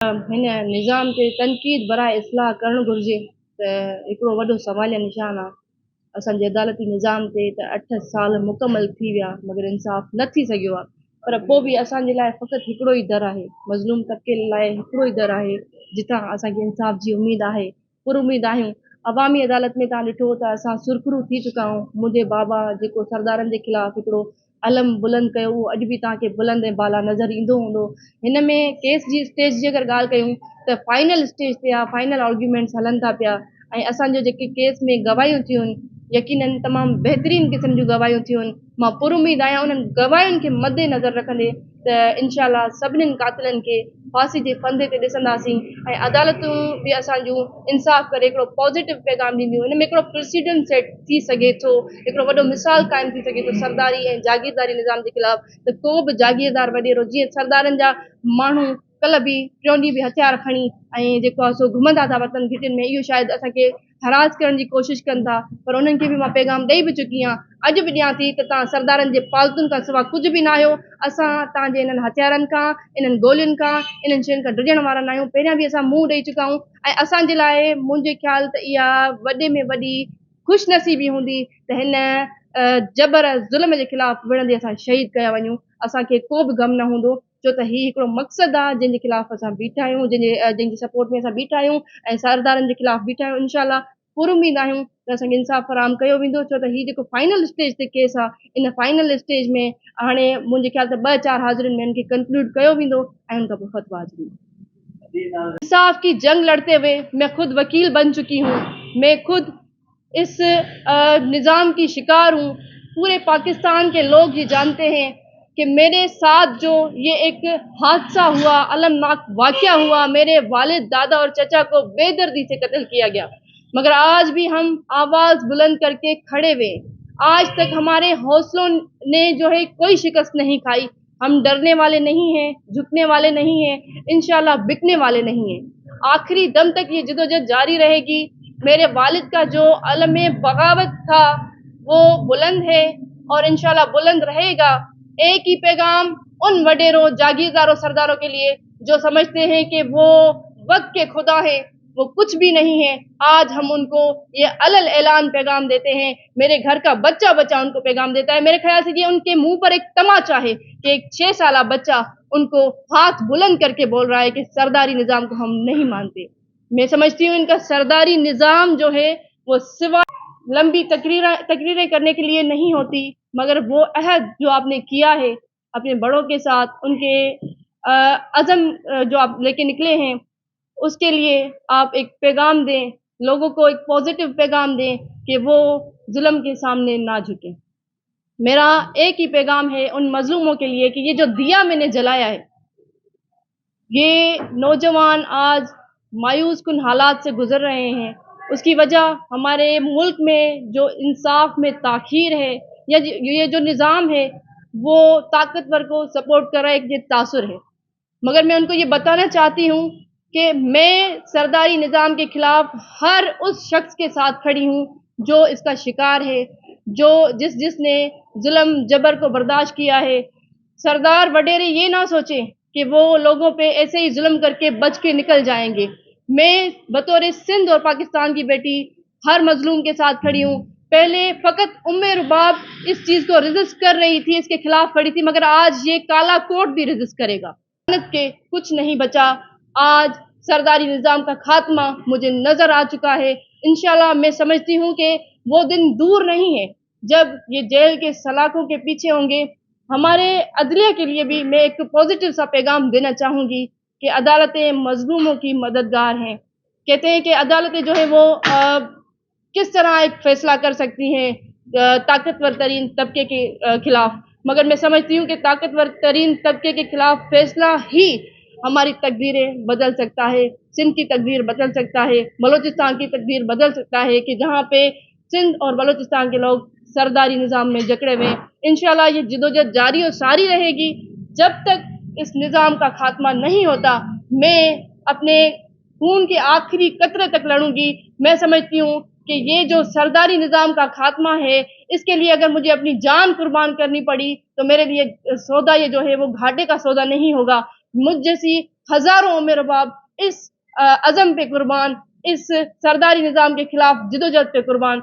हिन निज़ाम ते तनक़ीद बराए इस्लाह करणु घुरिजे त हिकिड़ो वॾो सवालिया निशान आहे। असांजे अदालती निज़ाम ते त 8 साल मुकमल थी विया मगर इंसाफ़ न थी सघियो आहे। पर पोइ बि असांजे लाइ फ़क़ति हिकिड़ो ई दर आहे, मज़लूम तबिके लाइ हिकिड़ो ई दर आहे जितां असांखे इंसाफ़ जी उमेदु आहे, पुरुमीद आहियूं। अवामी अदालत में तव्हां ॾिठो त असां सुरखरू थी चुका आहियूं। मुंहिंजे बाबा जेको सरदारनि जे ख़िलाफ़ हिकिड़ो अलम बुलंद कयो उहो अॼु बि तव्हांखे बुलंद ऐं बाला नज़र ईंदो हूंदो। हिन में केस जी स्टेज जी अगरि ॻाल्हि कयूं त फाइनल स्टेज ते आहे, फाइनल आर्ग्यूमेंट्स हलनि था पिया ऐं असांजो जेके केस में गवाहियूं थियूं आहिनि यकीनन तमामु बहितरीन क़िस्म जूं गवाहियूं थियूं आहिनि। मां पुरुमीद आहियां उन्हनि गवाहियुनि खे मदे नज़र रखंदे त इनशाला सभिनीनि कातिलनि खे फांसी जे फंदे ते ॾिसंदासीं ऐं अदालतूं बि असांजूं इंसाफ़ करे हिकिड़ो पॉज़िटिव पैगाम ॾींदियूं। हिन में हिकिड़ो प्रेसिडेंट सेट थी सघे थो, हिकिड़ो वॾो मिसाल क़ाइमु थी सघे थो सरदारी ऐं जागीरदारी निज़ाम जे ख़िलाफ़। त को बि जागीरदार वॾेरो जीअं सरदारनि जा माण्हू कल्ह बि टियों ॾींहुं बि हथियार खणी ऐं जेको आहे सो घुमंदा था वतन घिटियुनि में, इहो शायदि असांखे हरास करण जी कोशिशि कनि था। पर उन्हनि खे बि मां पैगाम ॾेई बि चुकी आहियां, अॼु बि ॾियां थी त तव्हां सरदारनि जे पालतुनि खां सवाइ कुझु बि न आहियो। असां तव्हांजे इन्हनि हथियारनि खां, इन्हनि गोलियुनि खां, इन्हनि शयुनि खां डिॼण वारा न आहियूं। पहिरियां बि असां मुंहुं ॾेई चुका आहियूं ऐं असांजे लाइ मुंहिंजे ख़्याल त इहा वॾे में वॾी ख़ुशनसीबी हूंदी त हिन जबर ज़ुल्म जे ख़िलाफ़ विढ़ंदे असां शहीद कया वञूं। असांखे को बि गम न हूंदो छो त हीउ हिकिड़ो मक़सदु आहे जंहिंजे ख़िलाफ़ असां बीठा आहियूं, जंहिंजी सपोर्ट में असां बीठा आहियूं ऐं सरदारनि जे ख़िलाफ़ बीठा आहियूं। इनशाला पुरुमीद आहियूं त असांखे इंसाफ़ फराहम कयो वेंदो छो त हीउ जेको फाइनल स्टेज ते केस आहे इन फाइनल स्टेज में हाणे मुंहिंजे ख़्याल त 2-4 हाज़िरिन में इनखे कंक्लूड कयो वेंदो ऐं उनखां पोइ फतवा अची। इंसाफ की जंग लड़ते हुए मैं खुद वकील बन चुकी हूँ, मैं खुद इस निज़ाम की शिकार हूँ। पूरे पाकिस्तान के लोग ये जानते हैं कि मेरे साथ जो ये एक हादसा हुआ, अलमनाक वाक़या हुआ, मेरे वालिद, दादा और चचा को बेदर्दी से कत्ल किया गया, मगर आज भी हम आवाज़ बुलंद करके खड़े हुए। आज तक हमारे हौसलों ने जो है कोई शिकस्त नहीं खाई। हम डरने वाले नहीं हैं, झुकने वाले नहीं हैं, इंशाल्लाह बिकने वाले नहीं हैं। आखिरी दम तक ये जदोजहद जारी रहेगी। मेरे वालिद का जो अलम बगावत था वो बुलंद है और इंशाल्लाह बुलंद रहेगा। एक ही पैगाम उन वडेरों, जागीरदारों, सरदारों के लिए जो समझते हैं कि वो वक्त के खुदा हैं, वो कुछ भी नहीं है। आज हम उनको ये अलल ऐलान पैगाम देते हैं। मेरे घर का बच्चा बच्चा उनको पैगाम देता है। मेरे ख्याल से ये उनके मुंह पर एक तमाचा है कि एक 6 साला बच्चा उनको हाथ बुलंद करके बोल रहा है कि सरदारी निज़ाम को हम नहीं मानते। मैं समझती हूँ इनका सरदारी निज़ाम जो है वो सिवा लंबी तकरीरें करने के लिए नहीं होती, मगर वो अहद जो आपने किया है अपने बड़ों के साथ, उनके अज़म जो आप लेके निकले हैं उसके लिए आप एक पैगाम दें, लोगों को एक पॉजिटिव पैगाम दें कि वो जुल्म के सामने ना झुकें। मेरा एक ही पैगाम है उन मजलूमों के लिए कि ये जो दिया मैंने जलाया है, ये नौजवान आज मायूस कुन हालात से गुजर रहे हैं। उसकी वजह हमारे मुल्क में जो इंसाफ में ताख़ीर है या ये जो निज़ाम है वो ताकतवर को सपोर्ट कर रहा है, एक ये तासुर है। मगर मैं उनको ये बताना चाहती हूँ कि मैं सरदारी निज़ाम के ख़िलाफ़ हर उस शख्स के साथ खड़ी हूँ जो इसका शिकार है, जो जिसने जुल्म जबर को बर्दाश्त किया है। सरदार वडेरे ये ना सोचें कि वो लोगों पे ऐसे ही जुल्म करके बच के निकल जाएंगे। मैं बतौर सिंध और पाकिस्तान की बेटी हर मजलूम के साथ खड़ी हूँ। पहले फ़कत उम्मे रुबाब इस चीज़ को रेजिस्ट कर रही थी, इसके खिलाफ खड़ी थी, मगर आज ये काला कोट भी रेजिस्ट करेगा। के कुछ नहीं बचा। आज सरदारी निज़ाम का खात्मा मुझे नज़र आ चुका है। इंशाल्लाह मैं समझती हूँ कि वो दिन दूर नहीं है जब ये जेल के सलाखों के पीछे होंगे। हमारे अदलिया के लिए भी मैं एक पॉजिटिव सा पैगाम देना चाहूँगी कि अदालतें मजलूमों की मददगार हैं। कहते हैं कि अदालतें जो है वो किस तरह एक फ़ैसला कर सकती हैं ताकतवर तरीन तबके के खिलाफ, मगर मैं समझती हूँ कि ताकतवर तरीन तबके के खिलाफ फ़ैसला ही हमारी तकदीरें बदल सकता है। सिंध की तकदीर बदल सकता है, बलूचिस्तान की तकदीर बदल सकता है कि जहाँ पे सिंध और बलूचिस्तान के लोग सरदारी निज़ाम में जकड़े हुए। इंशाल्लाह ये जदोजहद जारी और सारी रहेगी जब तक इस निज़ाम का खात्मा नहीं होता। मैं अपने खून के आखिरी कतरे तक लड़ूंगी। मैं समझती हूँ कि ये जो सरदारी निज़ाम का खात्मा है, इसके लिए अगर मुझे अपनी जान कुर्बान करनी पड़ी तो मेरे लिए सौदा ये जो है वो घाटे का सौदा नहीं होगा। مجھ جیسی ہزاروں میرے باپ اس عزم پہ قربان، اس سرداری نظام کے خلاف جدوجہد پہ قربان.